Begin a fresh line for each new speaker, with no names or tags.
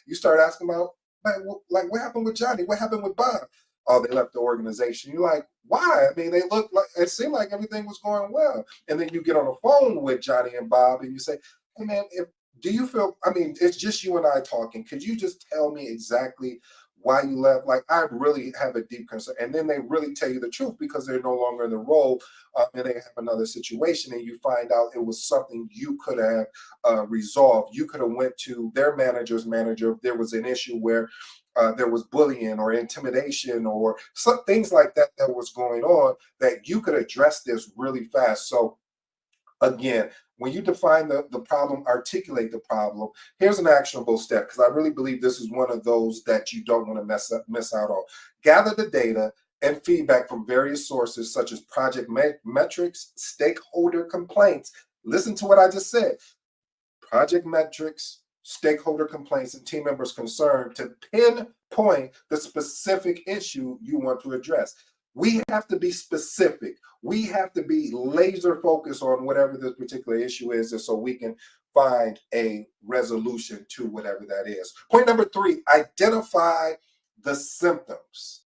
you start asking about, like, like what happened with Johnny? What happened with Bob? Oh, they left the organization. You're like, why? I mean, they looked like it seemed like everything was going well. And then you get on the phone with Johnny and Bob and you say, hey man, do you feel, I mean, it's just you and I talking. Could you just tell me exactly why you left? Like, I really have a deep concern. And then they really tell you the truth because they're no longer in the role, and they have another situation, and you find out it was something you could have resolved. You could have went to their manager's manager if there was an issue where there was bullying or intimidation or some things like that that was going on, that you could address this really fast. So again, when you define the problem, articulate the problem. Here's an actionable step, because I really believe this is one of those that you don't want to miss out on. Gather the data and feedback from various sources such as project metrics, stakeholder complaints. Listen to what I just said. Project metrics, stakeholder complaints, and team members concerned to pinpoint the specific issue you want to address. We have to be specific. We have to be laser focused on whatever this particular issue is, and so we can find a resolution to whatever that is. Point number 3, identify the symptoms.